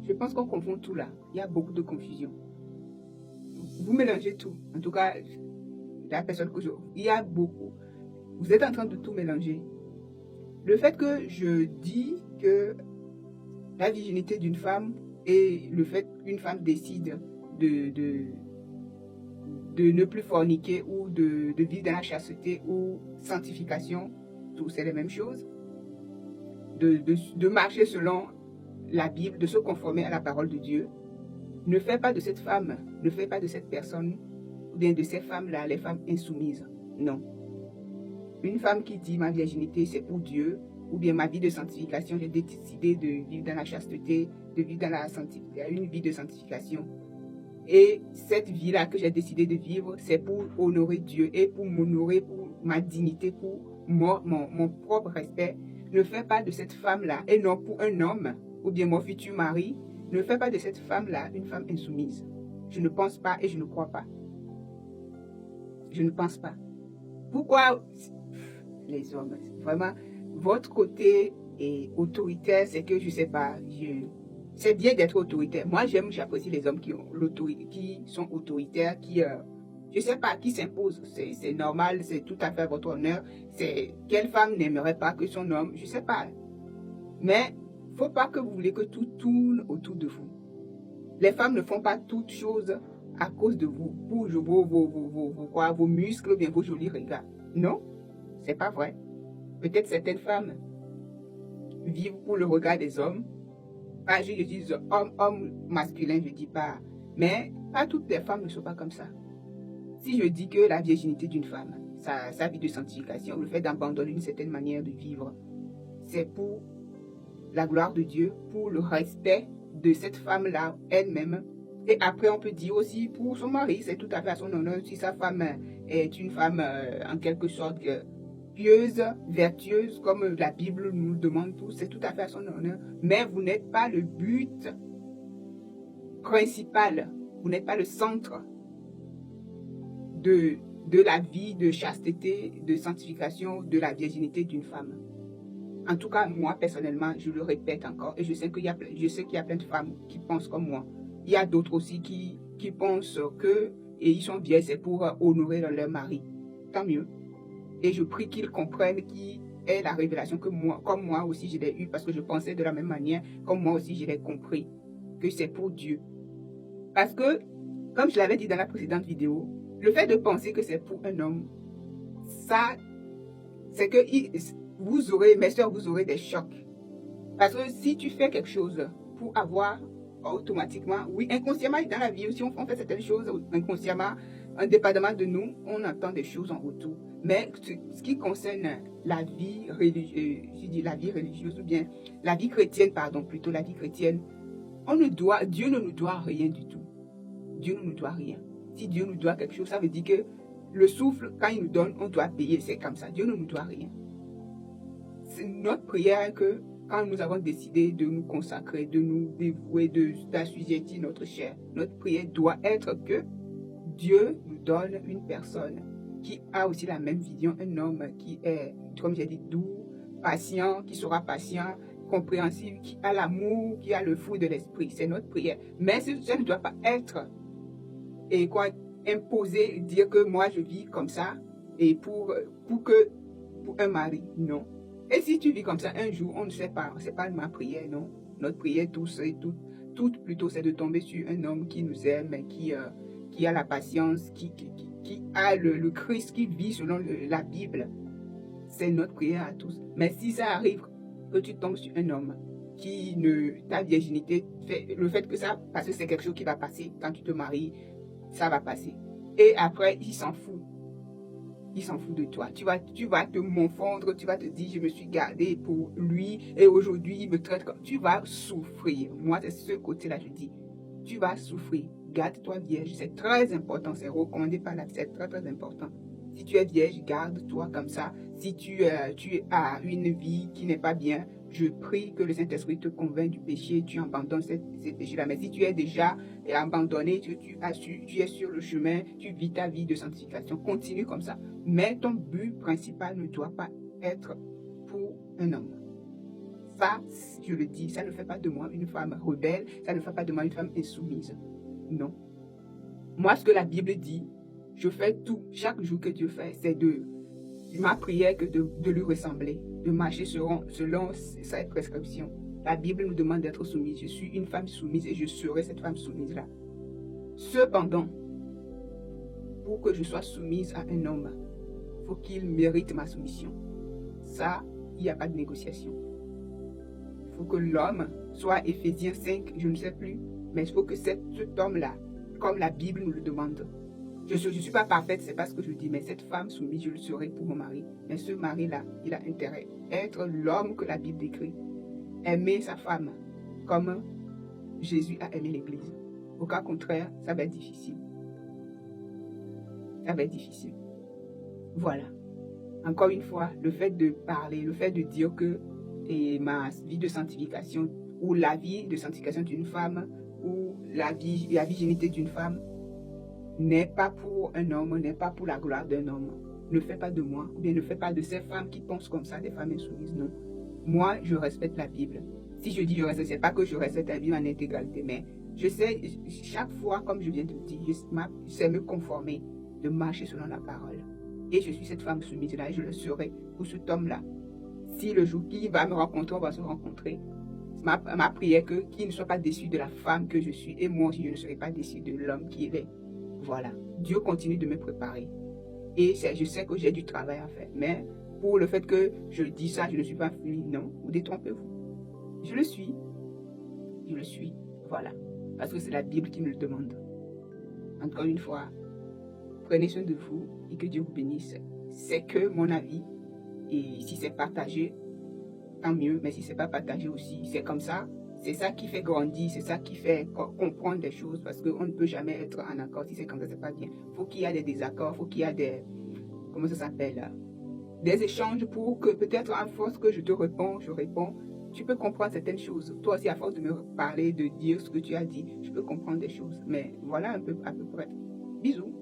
Je pense qu'on confond tout là. Il y a beaucoup de confusion. Vous mélangez tout. En tout cas, la personne que il y a beaucoup. Vous êtes en train de tout mélanger. Le fait que je dis que la virginité d'une femme et le fait qu'une femme décide de ne plus forniquer ou de vivre dans la chasteté ou sanctification, tout c'est les mêmes choses. De marcher selon la Bible, de se conformer à la parole de Dieu, ne fait pas de cette femme, ne fait pas de cette personne, ou bien de ces femmes-là, les femmes insoumises. Non. Une femme qui dit ma virginité, c'est pour Dieu, ou bien ma vie de sanctification, j'ai décidé de vivre dans la chasteté, de vivre dans une vie de sanctification. Et cette vie-là que j'ai décidé de vivre, c'est pour honorer Dieu et pour m'honorer, pour ma dignité, pour mon propre respect. Ne fais pas de cette femme-là, et non pour un homme, ou bien mon futur mari, ne fais pas de cette femme-là une femme insoumise. Je ne pense pas et je ne crois pas. Je ne pense pas. Pourquoi les hommes, vraiment, votre côté est autoritaire, c'est que je ne sais pas, c'est bien d'être autoritaire. Moi, j'apprécie les hommes qui sont autoritaires, qui, je sais pas, qui s'imposent. C'est normal, c'est tout à fait à votre honneur. Quelle femme n'aimerait pas que son homme, je sais pas. Mais, faut pas que vous voulez que tout tourne autour de vous. Les femmes ne font pas toutes choses à cause de vous, pour vos muscles, ou bien vos jolis regards. Non, c'est pas vrai. Peut-être certaines femmes vivent pour le regard des hommes. Pas, je dis homme masculin, je dis pas. Mais pas toutes les femmes ne sont pas comme ça. Si je dis que la virginité d'une femme, sa vie de sanctification, le fait d'abandonner une certaine manière de vivre, c'est pour la gloire de Dieu, pour le respect de cette femme-là elle-même. Et après, on peut dire aussi pour son mari, c'est tout à fait à son honneur. Si sa femme est une femme en quelque sorte pieuse, vertueuse, comme la Bible nous le demande tous, c'est tout à fait à son honneur. Mais vous n'êtes pas le but principal, vous n'êtes pas le centre de la vie de chasteté, de sanctification, de la virginité d'une femme. En tout cas, moi, personnellement, je le répète encore, et je sais qu'il y a plein de femmes qui pensent comme moi. Il y a d'autres aussi qui pensent que, et ils sont vieilles, c'est pour honorer leur mari. Tant mieux. Et je prie qu'ils comprennent qui est la révélation que moi, comme moi aussi, je l'ai eue, parce que je pensais de la même manière, comme moi aussi, je l'ai compris, que c'est pour Dieu. Parce que, comme je l'avais dit dans la précédente vidéo, le fait de penser que c'est pour un homme, ça, c'est que vous aurez, mes soeurs, vous aurez des chocs. Parce que si tu fais quelque chose pour avoir automatiquement, oui, inconsciemment dans la vie aussi, on fait certaines choses inconsciemment, indépendamment de nous, on entend des choses en retour. Mais ce qui concerne la vie religieuse, je dis la vie religieuse ou bien la vie chrétienne, pardon, plutôt la vie chrétienne, Dieu ne nous doit rien du tout. Dieu ne nous doit rien. Si Dieu nous doit quelque chose, ça veut dire que le souffle, quand il nous donne, on doit payer, c'est comme ça. Dieu ne nous doit rien. C'est notre prière que quand nous avons décidé de nous consacrer, de nous dévouer, d'assujettir notre chair, notre prière doit être que Dieu nous donne une personne qui a aussi la même vision, un homme qui est, comme j'ai dit, doux, patient, qui sera patient, compréhensif, qui a l'amour, qui a le fruit de l'esprit. C'est notre prière. Mais ça ne doit pas être imposer, dire que moi je vis comme ça et pour un mari. Non. Et si tu vis comme ça un jour, on ne sait pas, c'est pas ma prière, non. Notre prière, toute plutôt, c'est de tomber sur un homme qui nous aime, qui a la patience, qui a le Christ, qui vit selon la Bible. C'est notre prière à tous. Mais si ça arrive que tu tombes sur un homme ta virginité, le fait que ça, parce que c'est quelque chose qui va passer quand tu te maries, ça va passer. Et après, il s'en fout. Il s'en fout de toi. Tu vas te confondre, tu vas te dire, je me suis gardé pour lui et aujourd'hui, il me traite comme... Tu vas souffrir. Moi, c'est ce côté-là, je dis. Tu vas souffrir. Garde-toi vierge. C'est très important. C'est recommandé par la... C'est très, très important. Si tu es vierge, garde-toi comme ça. Si tu as une vie qui n'est pas bien, je prie que le Saint-Esprit te convainc du péché, tu abandonnes ces péchés-là. Mais si tu es déjà abandonné, tu es sur le chemin, tu vis ta vie de sanctification, continue comme ça. Mais ton but principal ne doit pas être pour un homme. Ça, je le dis, ça ne fait pas de moi une femme rebelle, ça ne fait pas de moi une femme insoumise. Non. Moi, ce que la Bible dit, je fais tout, chaque jour que Dieu fait, c'est de ma prière que de lui ressembler, de marcher selon sa prescription. La Bible nous demande d'être soumise. Je suis une femme soumise et je serai cette femme soumise-là. Cependant, pour que je sois soumise à un homme, il faut qu'il mérite ma soumission. Ça, il n'y a pas de négociation. Il faut que l'homme soit Éphésiens 5, je ne sais plus, mais il faut que cet homme-là, comme la Bible nous le demande. Je ne suis pas parfaite, c'est pas ce que je dis, mais cette femme soumise, je le serai pour mon mari. Mais ce mari-là, il a intérêt à être l'homme que la Bible décrit. Aimer sa femme comme Jésus a aimé l'Église. Au cas contraire, ça va être difficile. Ça va être difficile. Voilà. Encore une fois, le fait de parler, le fait de dire que ma vie de sanctification ou la vie de sanctification d'une femme ou la virginité d'une femme n'est pas pour un homme, n'est pas pour la gloire d'un homme. Ne fais pas de moi, ou bien ne fais pas de ces femmes qui pensent comme ça, des femmes insoumises, non. Moi, je respecte la Bible. Si je dis je respecte, c'est pas que je respecte la Bible en intégralité, mais je sais, chaque fois, comme je viens de le dire, je sais me conformer, de marcher selon la parole. Et je suis cette femme soumise-là, et je le serai pour cet homme-là. Si le jour qu'il va me rencontrer, on va se rencontrer. Ma prière qu'il ne soit pas déçu de la femme que je suis, et moi aussi, je ne serai pas déçu de l'homme qu'il est. Voilà. Dieu continue de me préparer. Et je sais que j'ai du travail à faire. Mais pour le fait que je dis ça, je ne suis pas fluide, non. Vous détrompez-vous. Je le suis. Je le suis. Voilà. Parce que c'est la Bible qui me le demande. Encore une fois, prenez soin de vous et que Dieu vous bénisse. C'est que mon avis. Et si c'est partagé, tant mieux. Mais si c'est pas partagé aussi, c'est comme ça. C'est ça qui fait grandir, c'est ça qui fait comprendre des choses, parce qu'on ne peut jamais être en accord. Si c'est comme ça, c'est pas bien. Il faut qu'il y ait des désaccords, il faut qu'il y ait des, comment ça s'appelle, des échanges pour que peut-être à force que je te réponds, tu peux comprendre certaines choses. Toi aussi, à force de me parler, de dire ce que tu as dit, je peux comprendre des choses. Mais voilà un peu à peu près. Bisous.